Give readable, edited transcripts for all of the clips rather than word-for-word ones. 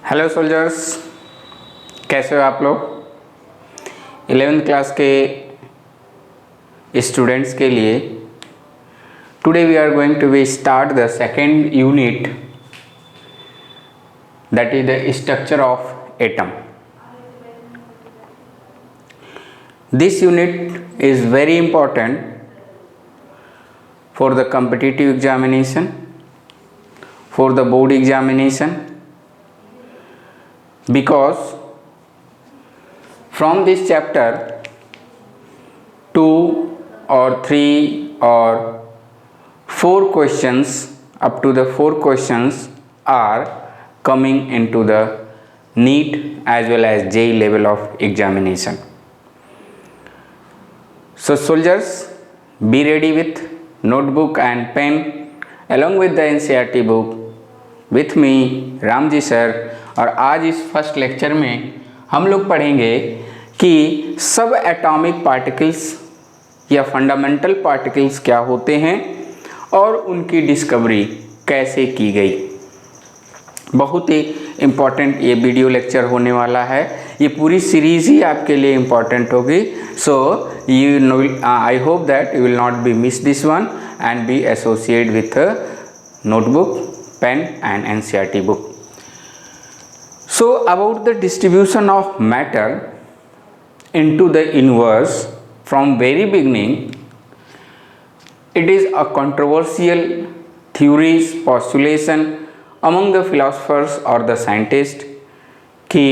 Hello soldiers, कैसे हो आप लोग। 11th क्लास के स्टूडेंट्स के लिए today we are going to be start the second unit, that is the structure of atom. This unit is very important for the competitive examination, for the board examination, because from this chapter 2 or 3 or 4 questions, up to the 4 questions are coming into the NEET as well as JEE level of examination. So soldiers, be ready with notebook and pen along with the NCERT book with me Ramji sir. और आज इस first lecture में हम लोग पढ़ेंगे कि सब atomic particles या फंडामेंटल पार्टिकल्स क्या होते हैं और उनकी डिस्कवरी कैसे की गई। बहुत ही इम्पॉर्टेंट ये वीडियो लेक्चर होने वाला है। ये पूरी सीरीज़ ही आपके लिए इम्पॉर्टेंट होगी। So you know, I hope that you will not be miss this one and be associate with notebook, pen and NCERT book. So about the distribution of matter into the universe, from very beginning it is a controversial theories, postulation among the philosophers or the scientists कि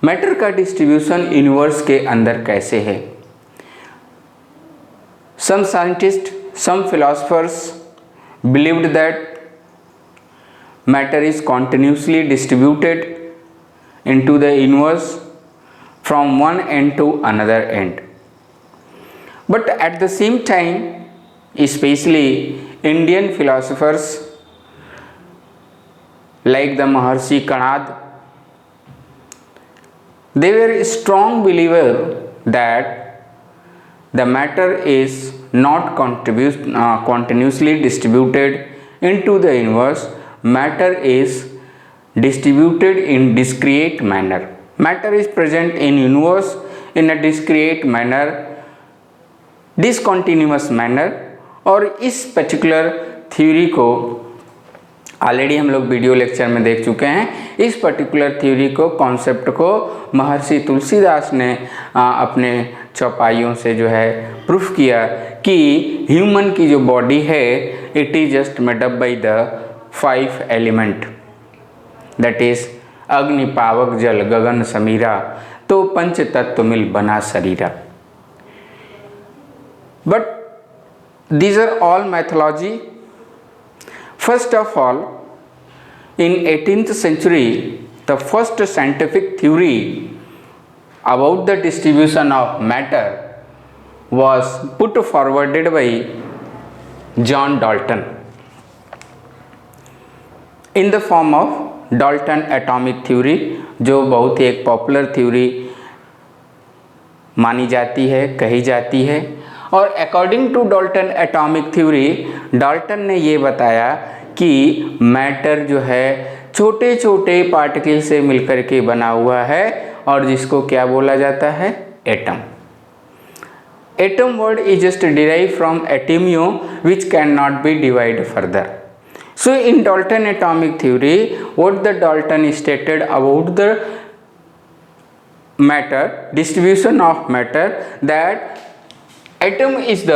matter का distribution universe के अंदर कैसे है। Some scientists, some philosophers believed that matter is continuously distributed into the universe from one end to another end. But at the same time, especially Indian philosophers like the Maharshi Kanad, they were a strong believer that the matter is not continuously distributed into the universe. Matter is distributed in discrete manner. Matter is present in universe in a discrete manner, discontinuous manner. और इस particular theory को already हम लोग video lecture में देख चुके हैं। इस पर्टिकुलर थ्योरी को, कॉन्सेप्ट को महर्षि तुलसीदास ने अपने चौपाइयों से जो है प्रूफ किया कि ह्यूमन की जो बॉडी है it is just made up by the 5 element, that is अग्नि, पावक, जल, गगन, समीरा। तो पंच तत्व मिल बना शरीरा। But these are all mythology. First of all, in 18th century, the first scientific theory about the distribution of matter was put forwarded by John Dalton in the form of Dalton atomic theory, जो बहुत ही एक popular theory मानी जाती है, कही जाती है। और according to Dalton atomic theory, Dalton ने ये बताया कि मैटर जो है छोटे छोटे पार्टिकल से मिलकर के बना हुआ है और जिसको क्या बोला जाता है, atom. Atom word is just derive from atomos which can not be divide further. So in Dalton atomic theory what the Dalton stated about the matter, distribution of matter, that atom is the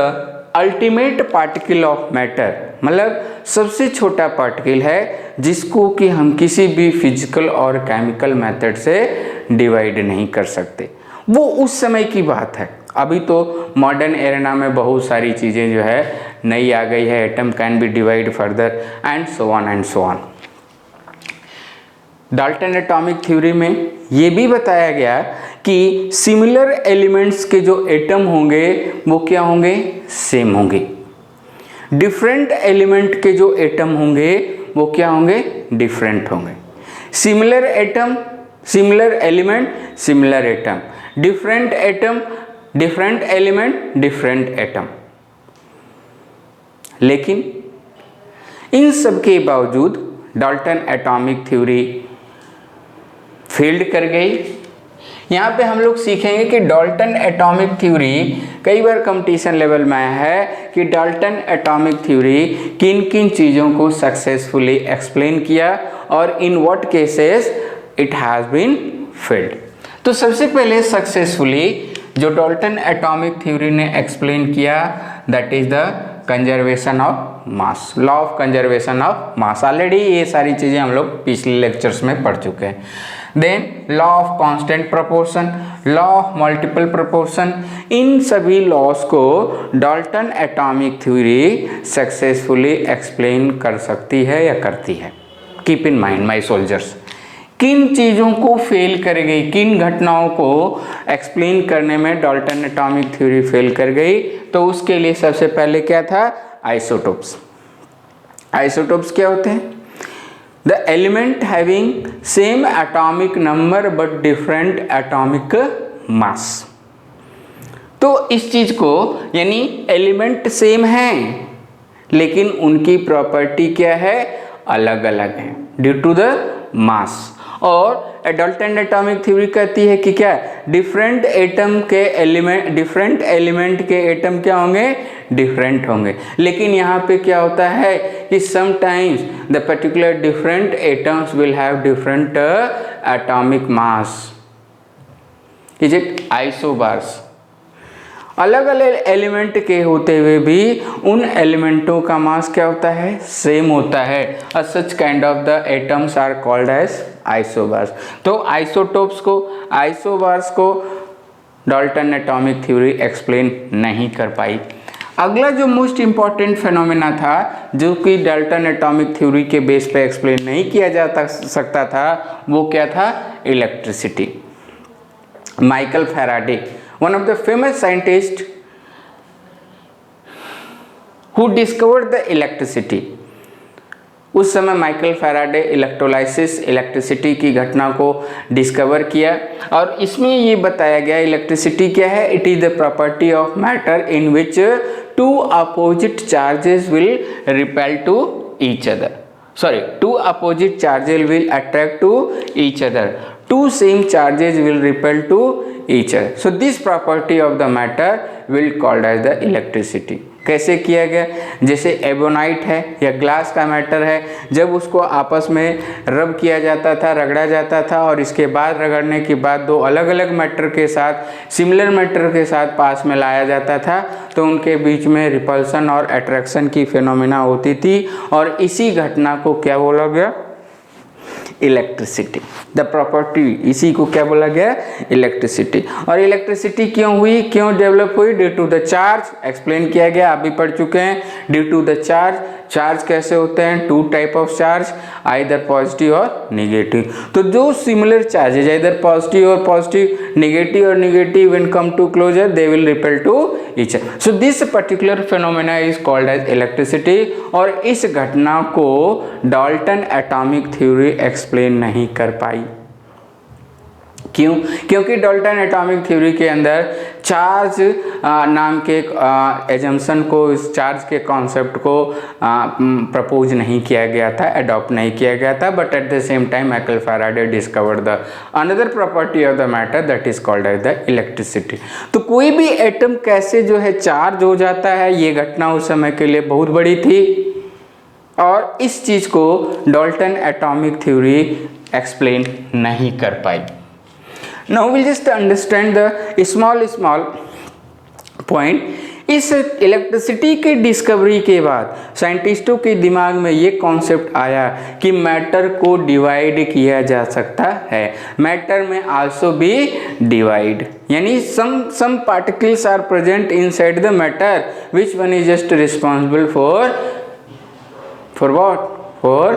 ultimate particle of matter. मतलब सबसे छोटा particle है जिसको कि हम किसी भी physical और केमिकल मेथड से डिवाइड नहीं कर सकते। वो उस समय की बात है। अभी तो मॉडर्न एरेना में बहुत सारी चीज़ें जो है नई आ गई है। Atom can be divide further and so on and so on. Dalton atomic theory में ये भी बताया गया कि सिमिलर एलिमेंट्स के जो एटम होंगे वो क्या होंगे, सेम होंगे। डिफरेंट एलिमेंट के जो एटम होंगे वो क्या होंगे, डिफरेंट होंगे। Similar atom, similar element, similar atom. Different atom, different element, different atom. लेकिन इन सब के बावजूद डाल्टन एटॉमिक थ्योरी फेल्ड कर गई। यहाँ पे हम लोग सीखेंगे कि डाल्टन एटॉमिक थ्योरी कई बार कंपटीशन लेवल में आया है कि डाल्टन एटॉमिक थ्योरी किन किन चीज़ों को सक्सेसफुली एक्सप्लेन किया और in what cases it has been failed. तो सबसे पहले सक्सेसफुली जो डाल्टन एटॉमिक थ्योरी ने एक्सप्लेन किया that is the conservation of mass, law of conservation of mass. Already ये सारी चीज़ें हम लोग पिछले लेक्चर्स में पढ़ चुके हैं। Then law of constant proportion, law of multiple proportion, इन सभी लॉस को Dalton atomic theory successfully explain कर सकती है या करती है। Keep in mind my soldiers, किन चीज़ों को फेल कर गई, किन घटनाओं को एक्सप्लेन करने में डाल्टन एटॉमिक थ्योरी फेल कर गई। तो उसके लिए सबसे पहले क्या था, आइसोटोप्स। आइसोटोप्स क्या होते हैं, the element having same atomic number but different atomic mass. तो इस चीज को यानी एलिमेंट सेम हैं लेकिन उनकी प्रॉपर्टी क्या है, अलग अलग है ड्यू टू द मास। और डाल्टन एटॉमिक थ्योरी कहती है कि क्या डिफरेंट एटम के एलिमेंट, डिफरेंट एलिमेंट के एटम क्या होंगे, डिफरेंट होंगे। लेकिन यहाँ पे क्या होता है कि sometimes the particular different atoms will have different atomic mass. Is it isobars, अलग अलग एलिमेंट के होते हुए भी उन एलिमेंटों का मास क्या होता है, सेम होता है। Such kind of the atoms are called as isobars. तो आइसोटोप्स को, आइसोबार्स को डाल्टन एटॉमिक थ्योरी एक्सप्लेन नहीं कर पाई। अगला जो मोस्ट इंपॉर्टेंट फिनोमेना था जो कि डाल्टन एटॉमिक थ्योरी के बेस पे एक्सप्लेन नहीं किया जा सकता था, वो क्या था, electricity. Michael Faraday, one of the famous scientists who discovered the electricity, उस समय माइकल फैराडे इलेक्ट्रोलाइसिस, इलेक्ट्रिसिटी की घटना को डिस्कवर किया और इसमें ये बताया गया इलेक्ट्रिसिटी क्या है, it is the property of matter in which two opposite charges will repel to each other, sorry two opposite charges will attract to each other, two same charges will repel to each other. So this property of the matter will called as the electricity. कैसे किया गया, जैसे ebonite है या glass का matter है, जब उसको आपस में रब किया जाता था, रगड़ा जाता था और इसके बाद रगड़ने के बाद दो अलग अलग मैटर के साथ, सिमिलर मैटर के साथ पास में लाया जाता था तो उनके बीच में रिपल्सन और अट्रैक्शन की फिनोमिना होती थी और इसी घटना को क्या बोला गया, इलेक्ट्रिसिटी। द प्रॉपर्टी, इसी को क्या बोला गया, इलेक्ट्रिसिटी। और इलेक्ट्रिसिटी क्यों हुई, क्यों डेवलप हुई, due to the charge, explain किया गया, आप भी पढ़ चुके हैं। Due to the charge, charge कैसे होते हैं, two type of charge, either positive और नेगेटिव। तो जो सिमिलर चार्जेज आइदर पॉजिटिव और पॉजिटिव, नेगेटिव और negative, when come to closer they will repel to each other. So this particular phenomena is called as electricity. और इस घटना को Dalton atomic theory explain नहीं कर पाई। क्यों, क्योंकि डाल्टन एटॉमिक थ्योरी के अंदर चार्ज नाम के एजम्पशन को, इस चार्ज के कॉन्सेप्ट को प्रपोज नहीं किया गया था, अडॉप्ट नहीं किया गया था। But at the same time Michael Faraday discovered the another property of the matter that is called as the electricity. तो कोई भी एटम कैसे जो है चार्ज हो जाता है, ये घटना उस समय के लिए बहुत बड़ी थी और इस चीज को डाल्टन एटॉमिक थ्योरी एक्सप्लेन नहीं कर पाई। Now we'll just understand the small point. इस इलेक्ट्रिसिटी के डिस्कवरी के बाद साइंटिस्टों के दिमाग में ये कॉन्सेप्ट आया कि मैटर को डिवाइड किया जा सकता है। मैटर में आल्सो भी डिवाइड, यानी some particles are present inside the matter, which one is just responsible for what? For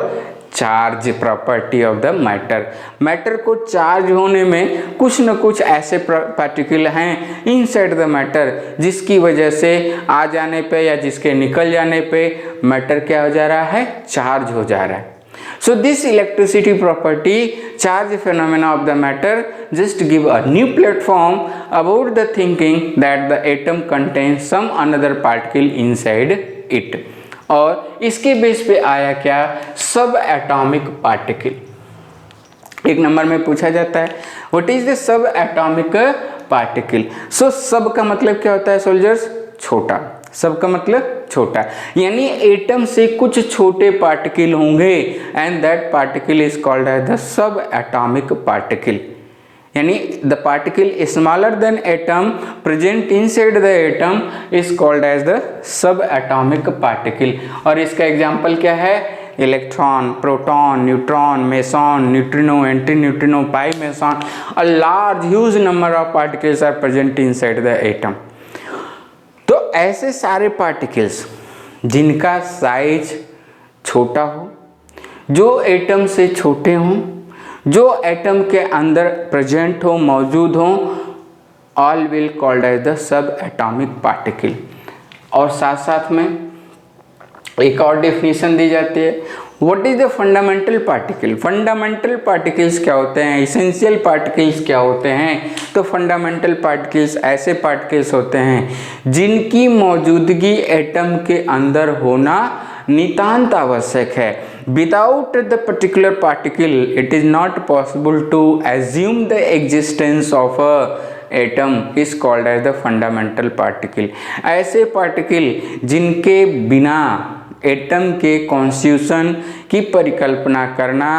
charge property of the matter. Matter को चार्ज होने में कुछ न कुछ ऐसे पार्टिकल हैं इनसाइड द मैटर जिसकी वजह से आ जाने पे या जिसके निकल जाने पे मैटर क्या हो जा रहा है, चार्ज हो जा रहा है। So this electricity property, charge phenomena of the matter, just give a new platform about the thinking that the atom contains some another particle inside it. और इसके बेस पे आया क्या, सब एटॉमिक पार्टिकल। एक नंबर में पूछा जाता है व्हाट इज द सब एटॉमिक पार्टिकल। सो सब का मतलब क्या होता है सोल्जर्स, छोटा। सब का मतलब छोटा, यानी एटम से कुछ छोटे पार्टिकल होंगे and that particle is called as the सब एटॉमिक पार्टिकल। यानी the particle smaller than atom present inside the atom is called as the सब एटॉमिक पार्टिकल। और इसका एग्जांपल क्या है, electron, proton, neutron, meson, neutrino, anti neutrino, pi meson, a large huge number of particles are present inside the atom. तो ऐसे सारे particles जिनका size छोटा हो, जो एटम से छोटे हों, जो एटम के अंदर प्रेजेंट हो, मौजूद हो, all will called as the सब एटॉमिक पार्टिकल। और साथ साथ में एक और डेफिनेशन दी जाती है, what is the fundamental particle. Fundamental particles क्या होते हैं, इसेंशियल पार्टिकल्स क्या होते हैं। तो फंडामेंटल पार्टिकल्स ऐसे पार्टिकल्स होते हैं जिनकी मौजूदगी एटम के अंदर होना नितांत आवश्यक है। Without the particular particle it is not possible to assume the existence of a atom is called as the fundamental particle. ऐसे पार्टिकल जिनके बिना एटम के कॉन्स्टिट्यूशन की परिकल्पना करना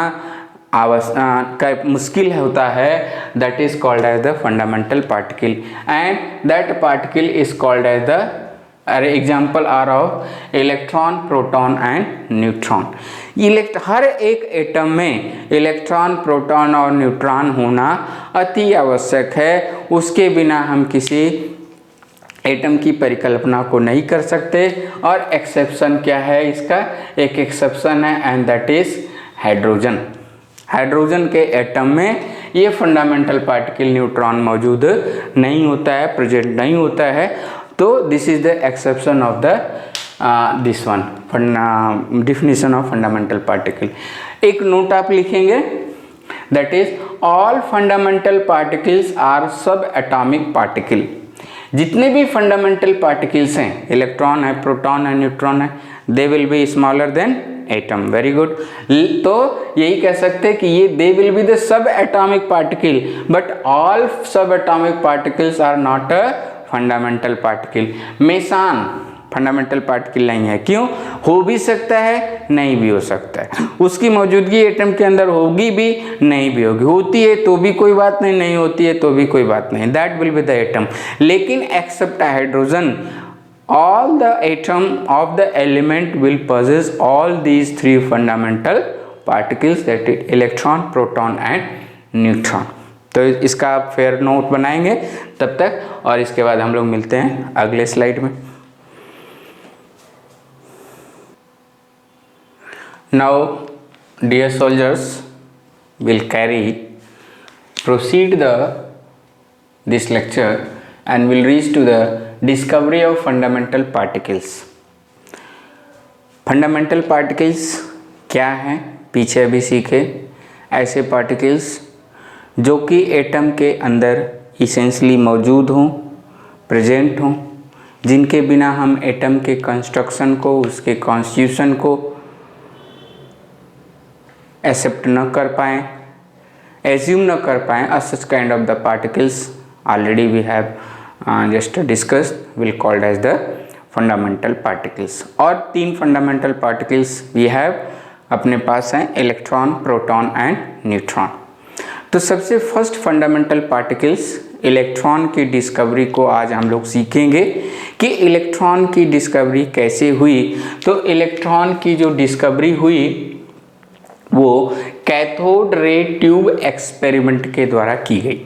मुश्किल होता है, that is called as the fundamental particle and that particle is called as the example are of electron, proton and neutron. हर एक एटम में इलेक्ट्रॉन, प्रोटॉन और न्यूट्रॉन होना अति आवश्यक है, उसके बिना हम किसी एटम की परिकल्पना को नहीं कर सकते। और एक्सेप्शन क्या है इसका, एक एक्सेप्शन है and that is hydrogen. Hydrogen के एटम में ये फंडामेंटल पार्टिकल न्यूट्रॉन मौजूद नहीं होता है, प्रेजेंट नहीं होता है। तो this is the exception of the this one definition of fundamental particle. एक नोट आप लिखेंगे, that is all fundamental particles are sub atomic particle. जितने भी फंडामेंटल पार्टिकल्स हैं, इलेक्ट्रॉन है, प्रोटॉन है, न्यूट्रॉन है, they will be smaller than atom. Very good. तो यही कह सकते हैं कि ये दे विल बी द सब atomic particle, but all sub atomic particles are not a fundamental particle. Mason fundamental particle नहीं है, क्यों, हो भी सकता है, नहीं भी हो सकता है। उसकी मौजूदगी एटम के अंदर होगी भी, नहीं भी होगी, होती है तो भी कोई बात नहीं, नहीं होती है तो भी कोई बात नहीं, that will be the atom. लेकिन except hydrogen, all the atom of the element will possess all these three fundamental particles, that is electron, proton and neutron। तो इसका आप फेयर नोट बनाएंगे तब तक, और इसके बाद हम लोग मिलते हैं अगले स्लाइड में। Now dear soldiers will proceed this lecture and will reach to the discovery of fundamental particles। Fundamental particles क्या हैं पीछे अभी सीखे। ऐसे पार्टिकल्स जो कि एटम के अंदर इसेंशियली मौजूद हों, प्रेजेंट हों, जिनके बिना हम एटम के कंस्ट्रक्शन को, उसके कॉन्स्टिट्यूशन को एक्सेप्ट न कर पाएँ, एज्यूम न कर पाएँ। Such kind of the particles already we have just discussed will called as the fundamental particles। और तीन fundamental particles we have अपने पास हैं, इलेक्ट्रॉन, प्रोटॉन एंड न्यूट्रॉन। तो सबसे फर्स्ट फंडामेंटल पार्टिकल्स इलेक्ट्रॉन की डिस्कवरी को आज हम लोग सीखेंगे कि इलेक्ट्रॉन की डिस्कवरी कैसे हुई। तो इलेक्ट्रॉन की जो डिस्कवरी हुई वो कैथोड रे ट्यूब एक्सपेरिमेंट के द्वारा की गई।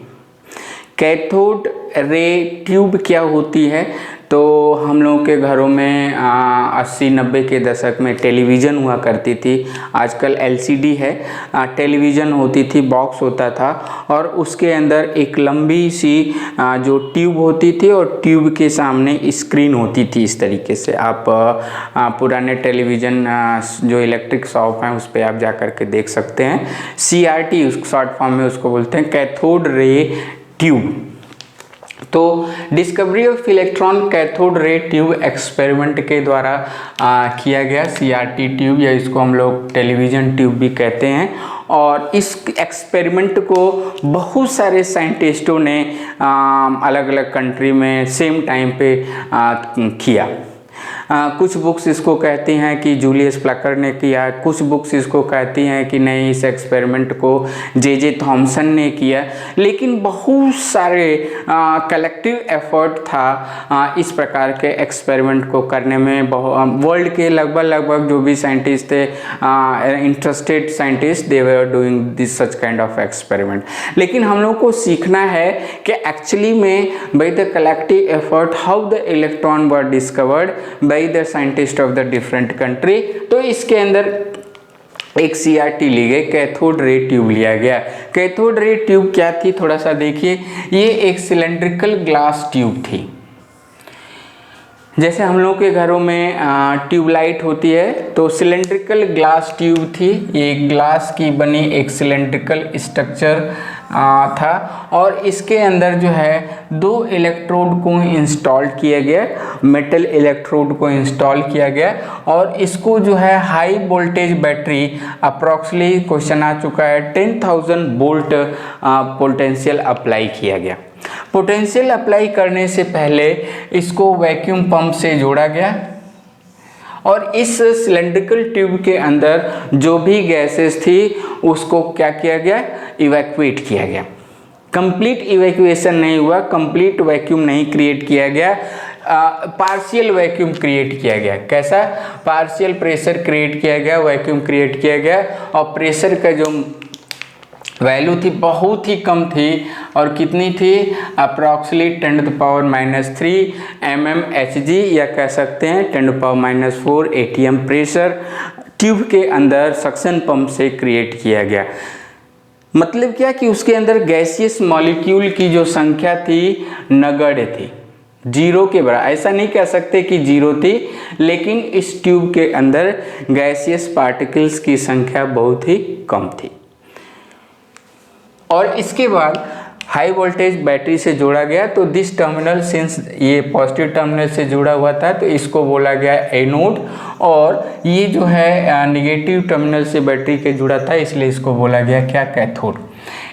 कैथोड रे ट्यूब क्या होती है, तो हम लोगों के घरों में 80-90 के दशक में टेलीविज़न हुआ करती थी। आजकल एलसीडी है, टेलीविज़न होती थी, बॉक्स होता था और उसके अंदर एक लंबी सी जो ट्यूब होती थी और ट्यूब के सामने स्क्रीन होती थी। इस तरीके से आप पुराने टेलीविज़न जो इलेक्ट्रिक शॉप हैं उस पर आप जा कर के देख सकते हैं। CRT उस शॉर्ट फॉर्म में उसको बोलते हैं, कैथोड रे ट्यूब। तो discovery of electron cathode ray tube experiment के द्वारा किया गया, CRT ट्यूब, या इसको हम लोग टेलीविज़न ट्यूब भी कहते हैं। और इस एक्सपेरिमेंट को बहुत सारे साइंटिस्टों ने अलग अलग कंट्री में सेम टाइम पे किया। कुछ बुक्स इसको कहती हैं कि जूलियस प्लकर ने किया, कुछ बुक्स इसको कहती हैं कि नहीं, इस एक्सपेरिमेंट को जे थॉमसन ने किया। लेकिन बहुत सारे कलेक्टिव एफर्ट था इस प्रकार के एक्सपेरिमेंट को करने में। वर्ल्ड के लगभग जो भी साइंटिस्ट थे, interested scientist, they were doing this such kind of experiment. लेकिन हम लोग को सीखना है कि एक्चुअली में by the collective effort how the electron were discovered by the scientist of the different country. तो इसके अंदर एक CRT ली गई, कैथोड रे ट्यूब लिया गया। कैथोड रे ट्यूब क्या थी, थोड़ा सा देखिए। ये एक सिलेंड्रिकल ग्लास ट्यूब थी। जैसे हम लोग के घरों में ट्यूबलाइट होती है, तो सिलेंड्रिकल ग्लास ट्यूब थी। ये ग्लास की बनी एक सिलेंड्रिकल स्ट्रक्चर था, और इसके अंदर जो है 2 इलेक्ट्रोड को इंस्टॉल किया गया, मेटल इलेक्ट्रोड को इंस्टॉल किया गया। और इसको जो है high voltage battery, approximately question आ चुका है, 10,000 वोल्ट पोटेंशियल अप्लाई किया गया। पोटेंशियल अप्लाई करने से पहले इसको वैक्यूम पंप से जोड़ा गया, और इस सिलेंड्रिकल ट्यूब के अंदर जो भी गैसेस थी उसको क्या किया गया, इवैक्यूएट किया गया। कंप्लीट इवैक्यूएशन नहीं हुआ, कंप्लीट वैक्यूम नहीं क्रिएट किया गया, पार्शियल वैक्यूम क्रिएट किया गया। कैसा? पार्शियल प्रेशर क्रिएट किया गया, वैक्यूम क्रिएट किया गया, और प्रेशर का जो वैल्यू थी बहुत ही कम थी। और कितनी थी? अप्रॉक्सीमेटली 10⁻³ mmHg, या कह सकते हैं 10⁻⁴ atm प्रेशर ट्यूब के अंदर सक्शन पंप से क्रिएट किया गया। मतलब क्या कि उसके अंदर गैसियस मॉलिक्यूल की जो संख्या थी नगण्य थी, 0 के बराबर। ऐसा नहीं कह सकते कि 0 थी, लेकिन इस ट्यूब के अंदर गैसियस पार्टिकल्स की संख्या बहुत ही कम थी। और इसके बाद हाई वोल्टेज बैटरी से जोड़ा गया। तो दिस टर्मिनल, सिंस ये पॉजिटिव टर्मिनल से जुड़ा हुआ था, तो इसको बोला गया एनोड, और ये जो है नेगेटिव टर्मिनल से बैटरी के जुड़ा था, इसलिए इसको बोला गया क्या, कैथोड।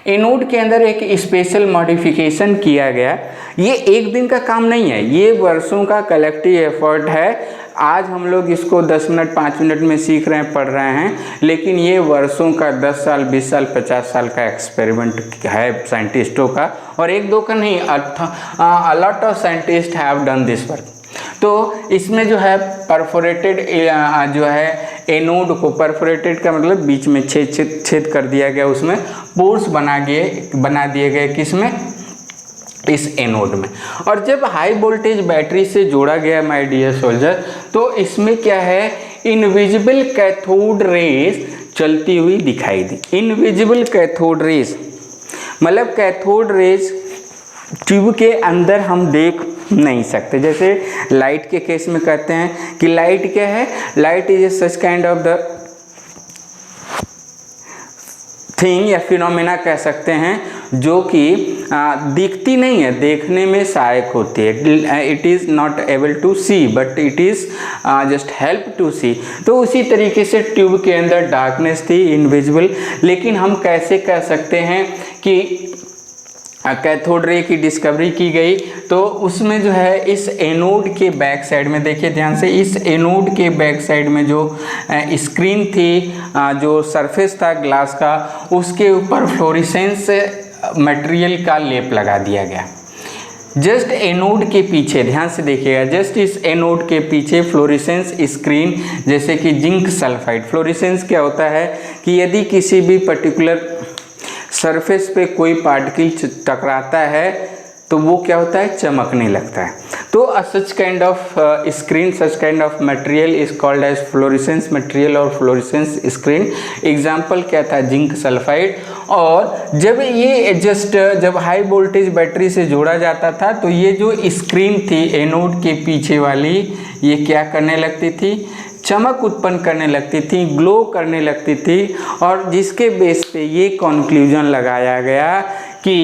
एनोड के अंदर एक स्पेशल मॉडिफिकेशन किया गया। ये एक दिन का काम नहीं है, ये वर्षों का कलेक्टिव एफर्ट है। आज हम लोग इसको 10 मिनट 5 मिनट में सीख रहे हैं, पढ़ रहे हैं, लेकिन ये वर्षों का 10 साल 20 साल 50 साल का एक्सपेरिमेंट है साइंटिस्टों का। और एक दो का नहीं, a lot of scientist have done this work. तो इसमें जो है परफोरेटेड जो है एनोड को, परफोरेटेड का मतलब बीच में छेद कर दिया गया, उसमें पोर्स बना दिए गए, किसमें, इस एनोड में। और जब हाई वोल्टेज बैटरी से जोड़ा गया माय डियर सोल्जर, तो इसमें क्या है, इनविजिबल कैथोड रेज चलती हुई दिखाई दी। इनविजिबल कैथोड रेज मतलब कैथोड रेज ट्यूब के अंदर हम देख नहीं सकते। जैसे लाइट के केस में कहते हैं कि लाइट क्या है, light is a such kind of the thing या फिनोमेना कह सकते हैं, जो कि दिखती नहीं है, देखने में सहायक होती है। It is not able to see but it is just help to see. तो उसी तरीके से ट्यूब के अंदर डार्कनेस थी, इनविजिबल। लेकिन हम कैसे कह सकते हैं कि कैथोड रे की डिस्कवरी की गई, तो उसमें जो है इस एनोड के बैक साइड में, देखिए ध्यान से, इस एनोड के बैक साइड में जो स्क्रीन थी, जो सरफेस था ग्लास का, उसके ऊपर फ्लोरेसेंस मटेरियल का लेप लगा दिया गया। जस्ट एनोड के पीछे, ध्यान से देखिएगा, जस्ट इस एनोड के पीछे फ्लोरेसेंस स्क्रीन, जैसे कि जिंक सल्फाइड। फ्लोरेसेंस क्या होता है कि यदि किसी भी पर्टिकुलर सरफेस पे कोई पार्टिकल टकराता है तो वो क्या होता है, चमकने लगता है। तो such kind of screen, such kind of material is called as fluorescence material और फ्लोरेसेंस स्क्रीन। एग्जाम्पल क्या था, जिंक सल्फाइड। और जब ये जब हाई वोल्टेज बैटरी से जोड़ा जाता था, तो ये जो स्क्रीन थी एनोड के पीछे वाली, ये क्या करने लगती थी, चमक उत्पन्न करने लगती थी, ग्लो करने लगती थी। और जिसके बेस पे ये कंक्लूजन लगाया गया कि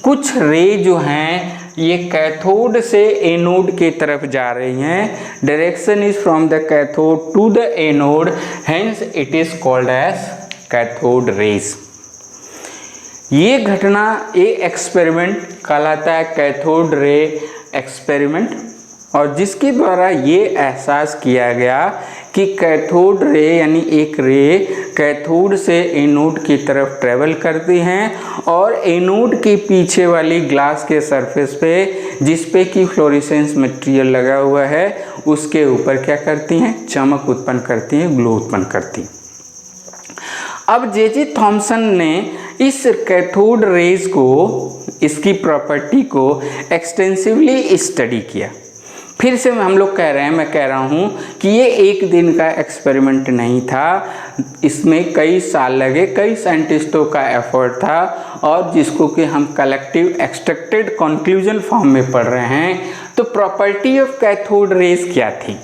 कुछ रे जो हैं ये कैथोड से एनोड की तरफ जा रही हैं, direction is from the cathode to the anode, hence it is called as cathode rays. ये घटना, ये एक्सपेरिमेंट कहलाता है कैथोड रे एक्सपेरिमेंट, और जिसके द्वारा ये एहसास किया गया कि कैथोड रे यानी एक रे कैथोड से एनोड की तरफ ट्रेवल करती हैं और एनोड के पीछे वाली ग्लास के सरफेस पे जिस पे कि फ्लोरेसेंस मटेरियल लगा हुआ है उसके ऊपर क्या करती हैं, चमक उत्पन्न करती हैं, ग्लो उत्पन्न करती हैं। अब जे थॉमसन ने इस कैथोड रेज को, इसकी प्रॉपर्टी को एक्सटेंसिवली स्टडी किया। फिर से हम लोग कह रहे हैं, मैं कह रहा हूँ कि ये एक दिन का एक्सपेरिमेंट नहीं था, इसमें कई साल लगे, कई साइंटिस्टों का एफर्ट था, और जिसको कि हम कलेक्टिव एक्सट्रैक्टेड कंक्लूजन फॉर्म में पढ़ रहे हैं। तो प्रॉपर्टी ऑफ कैथोड रेज क्या थी,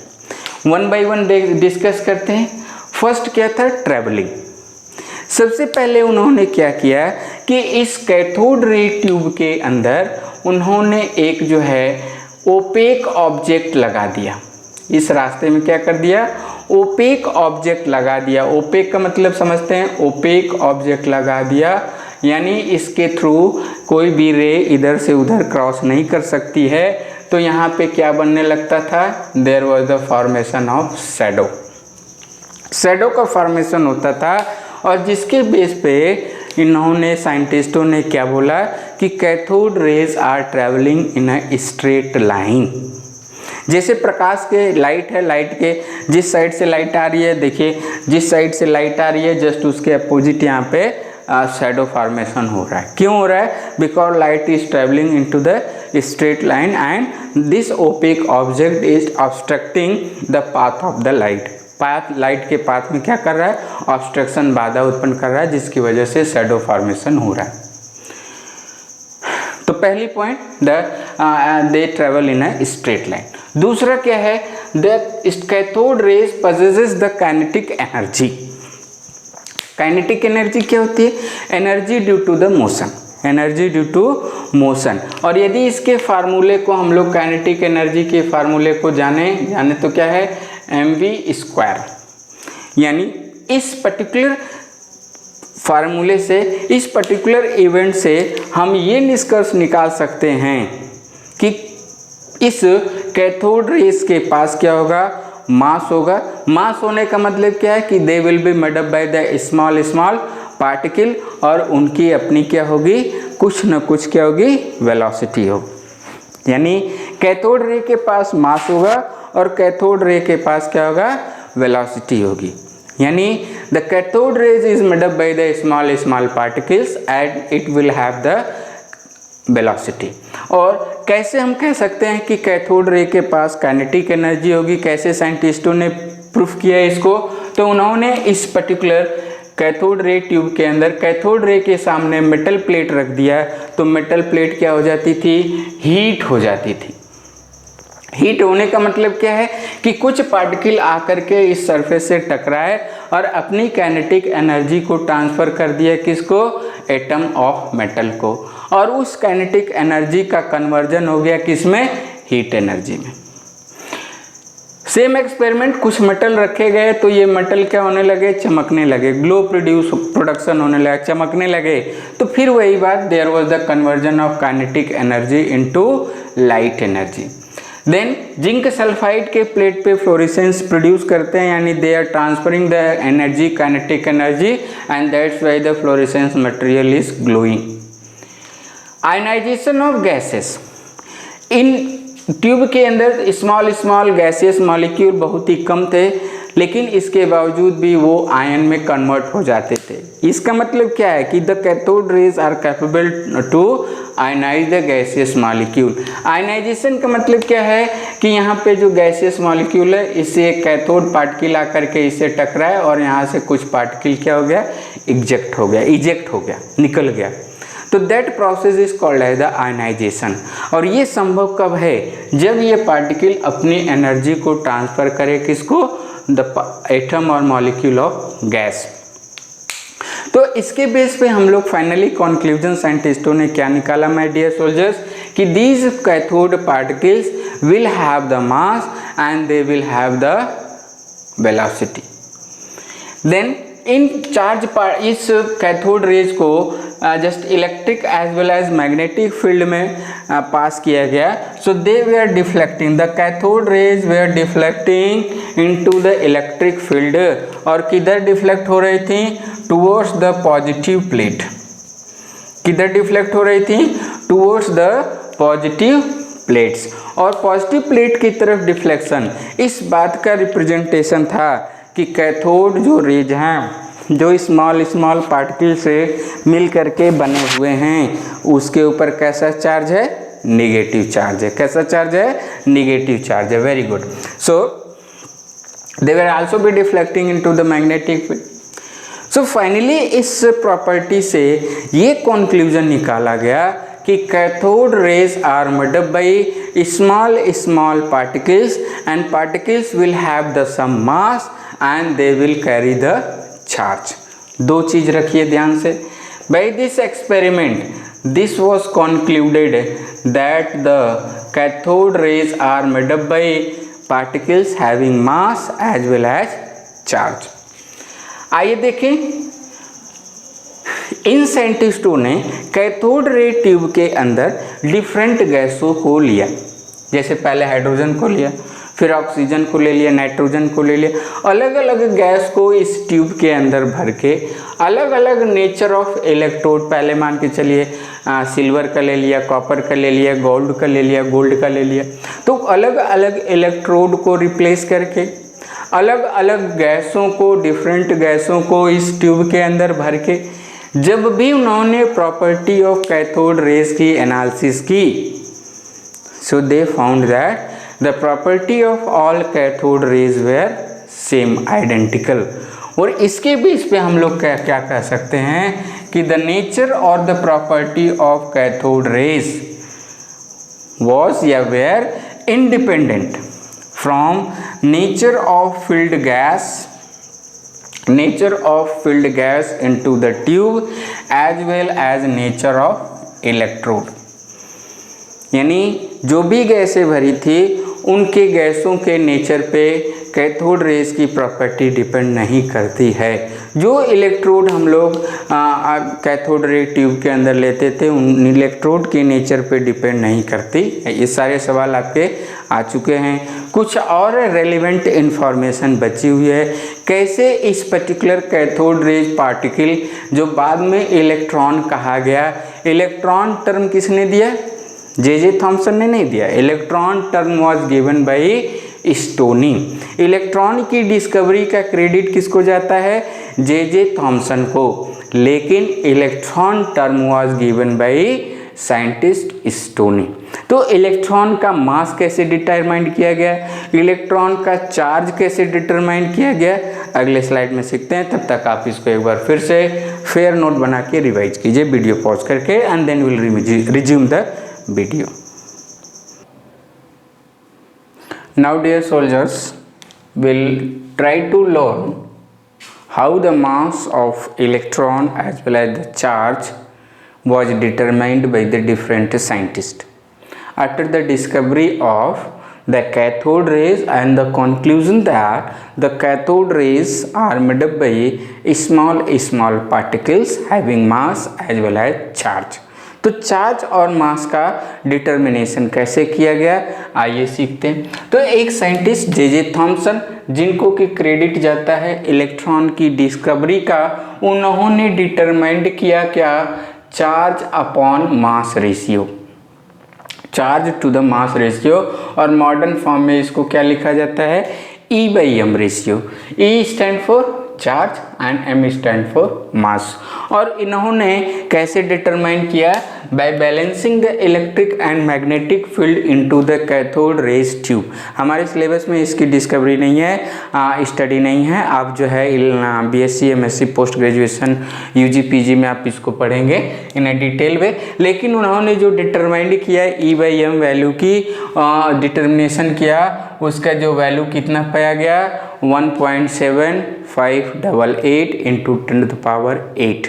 वन बाय वन डिस्कस करते हैं। फर्स्ट क्या था, ट्रैवलिंग। सबसे पहले उन्होंने क्या किया कि इस कैथोड रे ट्यूब के अंदर उन्होंने एक जो है ओपेक ऑब्जेक्ट लगा दिया। इस रास्ते में क्या कर दिया, ओपेक ऑब्जेक्ट लगा दिया। ओपेक का मतलब समझते हैं, ओपेक ऑब्जेक्ट लगा दिया यानी इसके थ्रू कोई भी रे इधर से उधर क्रॉस नहीं कर सकती है। तो यहाँ पे क्या बनने लगता था, there was the formation of shadow. Shadow का फॉर्मेशन होता था, और जिसके बेस पे इन्होंने, साइंटिस्टों ने क्या बोला कि cathode rays are travelling in a straight line. जैसे प्रकाश के लाइट है, लाइट के जिस साइड से लाइट आ रही है, देखिए जिस साइड से लाइट आ रही है जस्ट उसके अपोजिट यहाँ पे शैडो फॉर्मेशन हो रहा है। क्यों हो रहा है, because light is travelling into the straight line and this opaque object is obstructing the path of the light. Light के पाथ में क्या कर रहा है, ऑब्स्ट्रक्शन, बाधा उत्पन्न कर रहा है, जिसकी वजह से शैडो फॉर्मेशन हो रहा है। तो पहली point, they travel in a straight line. दूसरा क्या है, the cathode rays possesses the kinetic energy. Kinetic energy क्या होती है, energy due to the motion, energy due to motion. और यदि इसके फार्मूले को हम लोग, काइनेटिक एनर्जी के फार्मूले को जाने तो क्या है, mv²। यानी इस पर्टिकुलर फार्मूले से, इस पर्टिकुलर इवेंट से हम ये निष्कर्ष निकाल सकते हैं कि इस कैथोड रेस के पास क्या होगा, मास होगा। मास होने का मतलब क्या है कि दे will be made up by the small small particle, और उनकी अपनी क्या होगी, कुछ न कुछ क्या होगी, वेलोसिटी होगी। यानी कैथोड रे के पास मास होगा और कैथोड रे के पास क्या होगा, वेलोसिटी होगी। यानी the cathode raise is made up by the small small particles and it will have the velocity. और कैसे हम कह सकते हैं कि कैथोड रे के पास काइनेटिक एनर्जी होगी, कैसे साइंटिस्टों ने प्रूफ किया इसको, तो उन्होंने इस पर्टिकुलर कैथोड रे ट्यूब के अंदर कैथोड रे के सामने मेटल प्लेट रख दिया, तो मेटल प्लेट क्या हो जाती थी, हीट हो जाती थी। हीट होने का मतलब क्या है कि कुछ पार्टिकल आकर के इस सरफेस से टकराए और अपनी काइनेटिक एनर्जी को ट्रांसफ़र कर दिया, किसको, एटम ऑफ मेटल को, और उस काइनेटिक एनर्जी का कन्वर्जन हो गया किसमें, हीट एनर्जी में। सेम एक्सपेरिमेंट, कुछ मेटल रखे गए तो ये मेटल क्या होने लगे, चमकने लगे, ग्लो प्रोडक्शन होने लगा, चमकने लगे। तो फिर वही बात, there was the conversion of kinetic energy into light energy. Then zinc sulphide के प्लेट पे फ्लोरेसेंस प्रोड्यूस करते हैं, यानी they are transferring the energy, kinetic energy, and that's why the fluorescence material is glowing. Ionization of gases, in tube के अंदर small small gaseous molecule बहुत ही कम थे, लेकिन इसके बावजूद भी वो आयन में कन्वर्ट हो जाते थे। इसका मतलब क्या है कि the cathode rays are capable to ionize the gaseous molecule. Ionization का मतलब क्या है कि यहाँ पे जो गैसियस मॉलिक्यूल है, इससे एक कैथोड पार्टिकल आकर के इससे टकराए और यहाँ से कुछ पार्टिकल क्या हो गया, इजेक्ट हो गया, निकल गया। तो that process is called as the ionization. और ये संभव कब है, जब ये पार्टिकल अपनी एनर्जी को ट्रांसफ़र करे, किसको, द एटम और मॉलिक्यूल ऑफ गैस। तो इसके बेस पे हम लोग फाइनली कंक्लूजन साइंटिस्टों ने क्या निकाला माय डियर सोल्जर्स, कि these cathode particles will have the mass and they will have the velocity. Then इन चार्ज इस कैथोड रेज को just electric as well as magnetic field में पास किया गया. So they were deflecting, the cathode rays were deflecting into the electric field. और किधर deflect हो रही थी? Towards the positive plate. किधर डिफ्लेक्ट हो रही थी? Towards the positive plates. और पॉजिटिव प्लेट की तरफ डिफ्लेक्शन इस बात का रिप्रेजेंटेशन था कि कैथोड जो रेज हैं जो स्मॉल पार्टिकल से मिल करके बने हुए हैं उसके ऊपर कैसा चार्ज है? निगेटिव चार्ज है. कैसा चार्ज है? निगेटिव चार्ज है. Very good. So they will also be deflecting into the magnetic field. So finally इस प्रॉपर्टी से ये कंक्लूजन निकाला गया कि cathode rays are made up by small particles and particles will have the some mass and they will carry the charge. दो चीज रखिए ध्यान से. By this experiment this was concluded that the cathode rays are made up by particles having mass as well as charge. आइए देखें, इन साइंटिस्टों ने cathode ray tube के अंदर डिफरेंट गैसों को लिया. जैसे पहले हाइड्रोजन को लिया, फिर ऑक्सीजन को ले लिया, नाइट्रोजन को ले लिया. अलग अलग गैस को इस ट्यूब के अंदर भर के अलग अलग नेचर ऑफ इलेक्ट्रोड, पहले मान के चलिए सिल्वर का ले लिया, कॉपर का ले लिया, गोल्ड का ले लिया, गोल्ड का ले लिया. तो अलग अलग इलेक्ट्रोड को रिप्लेस करके अलग अलग गैसों को, डिफरेंट गैसों को इस ट्यूब के अंदर भर के जब भी उन्होंने प्रॉपर्टी ऑफ कैथोड रेज की एनालिसिस की, so they found that the property of all cathode rays were same, identical. और इसके बेस पे हम लोग क्या कह सकते हैं कि the nature or the property of cathode rays was या were independent from nature of filled gas into the tube as well as nature of electrode. यानी जो भी गैसें भरी थी उनके गैसों के नेचर पे कैथोड रेज की प्रॉपर्टी डिपेंड नहीं करती है. जो इलेक्ट्रोड हम लोग कैथोड रे ट्यूब के अंदर लेते थे उन इलेक्ट्रोड के नेचर पे डिपेंड नहीं करती. ये सारे सवाल आपके आ चुके हैं. कुछ और रेलिवेंट इन्फॉर्मेशन बची हुई है. कैसे इस पर्टिकुलर कैथोड रेज पार्टिकल जो बाद में इलेक्ट्रॉन कहा गया, इलेक्ट्रॉन टर्म किसने दिया? जे थॉमसन ने नहीं दिया. Electron term was given by stony. Electron की डिस्कवरी का क्रेडिट किसको जाता है? जे थॉमसन को. लेकिन electron term was given by scientist stony. तो इलेक्ट्रॉन का मास कैसे डिटरमाइन किया गया, इलेक्ट्रॉन का चार्ज कैसे डिटरमाइन किया गया, अगले स्लाइड में सीखते हैं. तब तक आप इसको एक बार फिर से फेयर नोट बना के रिवाइज कीजिए वीडियो पॉज करके and then will resume the video. Now dear soldiers, we'll try to learn how the mass of electron as well as the charge was determined by the different scientists after the discovery of the cathode rays and the conclusion that the cathode rays are made up by small particles having mass as well as charge. तो charge और मास का determination कैसे किया गया, आइए सीखते हैं. तो एक साइंटिस्ट जे थॉमसन, जिनको कि क्रेडिट जाता है इलेक्ट्रॉन की डिस्कवरी का, उन्होंने डिटरमाइंड किया क्या? Charge upon mass ratio, charge to the mass ratio. और मॉडर्न फॉर्म में इसको क्या लिखा जाता है? E/m ratio. E stand for charge and m stand for mass. और इन्होंने कैसे डिटरमाइन किया? By balancing the electric and magnetic field into the cathode rays tube. हमारे सिलेबस में इसकी डिस्कवरी नहीं है, स्टडी नहीं है. आप जो है BSc MSc post graduation UG PG में आप इसको पढ़ेंगे इन डिटेल में. लेकिन उन्होंने जो डिटरमाइंड किया E/m वैल्यू की डिटर्मिनेशन किया, उसका जो वैल्यू कितना पाया गया? 1.7588 × 10⁸.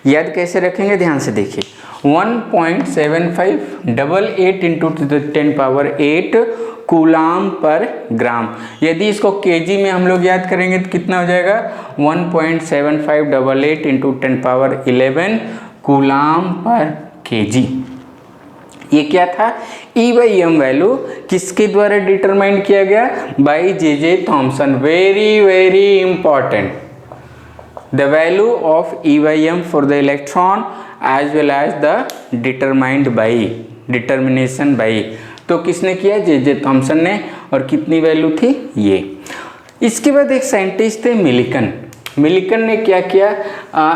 याद कैसे रखेंगे? ध्यान से देखिए. 1.7588 इंटू 10⁸ कूलाम पर ग्राम। यदि इसको केजी में हम लोग याद करेंगे तो कितना हो जाएगा 1.7588 इंटू 10⁻11 कूलाम पर केजी। ये क्या था, E/m वैल्यू किसके द्वारा डिटरमाइन किया गया, by J.J. Thomson. Very very important, the value of E/m for the electron as well as the determination by. तो किसने किया, J.J. थॉमसन ने, और कितनी वैल्यू थी ये। इसके बाद एक साइंटिस्ट थे मिलिकन ने क्या किया,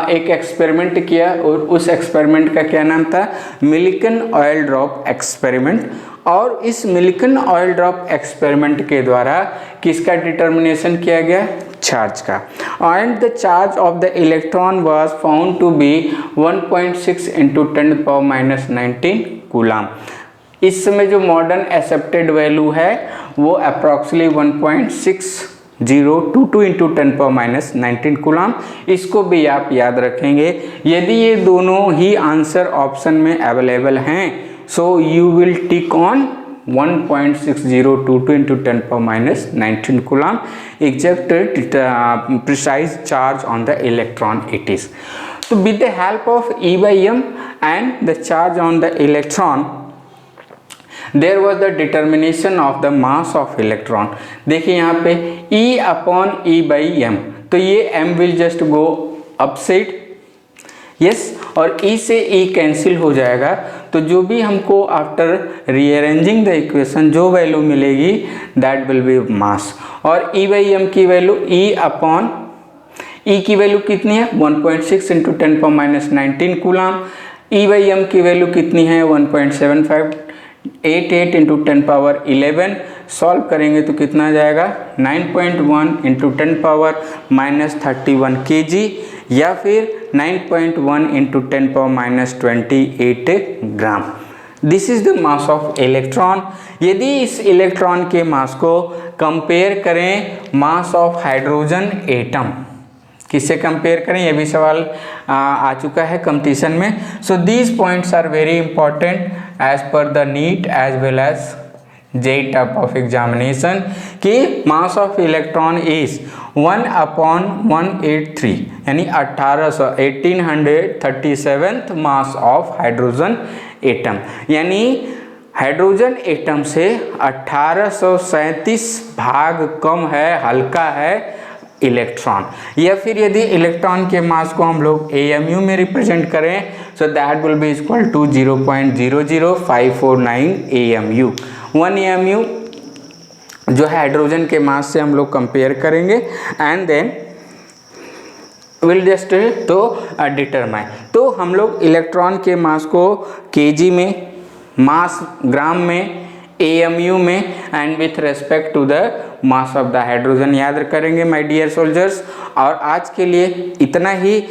एक एक्सपेरिमेंट किया, और उस एक्सपेरिमेंट का क्या नाम था, मिलिकन ऑयल ड्रॉप एक्सपेरिमेंट। और इस मिलिकन ऑयल ड्रॉप एक्सपेरिमेंट के द्वारा किसका डिटर्मिनेशन किया गया, चार्ज का। And the charge of the electron was found to be 1.6 into 10⁻19 coulomb. इस समय जो मॉडर्न एक्सेप्टेड वैल्यू है वो अप्रॉक्सीमेटली 1.6022 इंटू 10⁻19 कूलाम। इसको भी आप याद रखेंगे। यदि ये दोनों ही आंसर ऑप्शन में अवेलेबल हैं, so you will tick on 1.6022 into 10⁻19 coulomb exact precise charge on the electron it is. तो with the help of E/m and the charge on the electron there was the determination of the mass of electron. देखिए यहाँ पे E/E/m, तो ये m will just go upside, yes, और E से E cancel हो जाएगा। तो जो भी हमको आफ्टर रीअरेंजिंग द इक्वेशन जो वैल्यू मिलेगी दैट विल बी मास। और E/m की वैल्यू E की वैल्यू कितनी है 1.6 इंटू 10⁻19 कूलाम। E/m की वैल्यू कितनी है 1.7588 इंटू 10⁻11। सॉल्व करेंगे तो कितना आ जाएगा 9.1 इंटू 10⁻31 kg, या फिर 9.1 into 10⁻28 gram. This is the mass of electron. यदि इस इलेक्ट्रॉन के मास को कंपेयर करें मास ऑफ हाइड्रोजन एटम, किससे कंपेयर करें, ये भी सवाल आ चुका है कंपटीशन में। So these points are very important as per the NEET as well as JEE type of examination, कि मास ऑफ इलेक्ट्रॉन इज 1/183, यानी 1837 मास ऑफ हाइड्रोजन एटम, यानी हाइड्रोजन एटम से 1837 भाग कम है, हल्का है इलेक्ट्रॉन। या फिर यदि इलेक्ट्रॉन के मास को हम लोग AMU में रिप्रेजेंट करें, so that will be equal to 0.00549 AMU। 1 AMU जो है हाइड्रोजन के मास से हम लोग कंपेयर करेंगे एंड देन विल जस्ट तो डिटरमाइन। तो हम लोग इलेक्ट्रॉन के मास को kg में, मास ग्राम में, AMU में and with respect to the mass of the hydrogen याद करेंगे माय डियर सोल्जर्स। और आज के लिए इतना ही।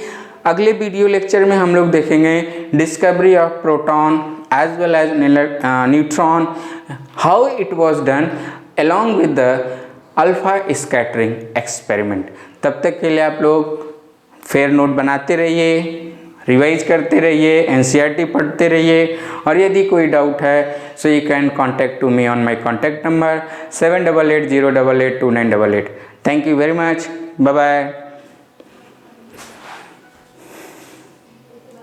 अगले वीडियो लेक्चर में हम लोग देखेंगे discovery of proton as well as neutron, how it was done along with the alpha scattering experiment. तब तक के लिए आप लोग फेयर नोट बनाते रहिए, रिवाइज करते रहिए, NCERT पढ़ते रहिए, और यदि कोई डाउट है so you can contact to me on my contact number 7880882988। Thank you very much, bye bye.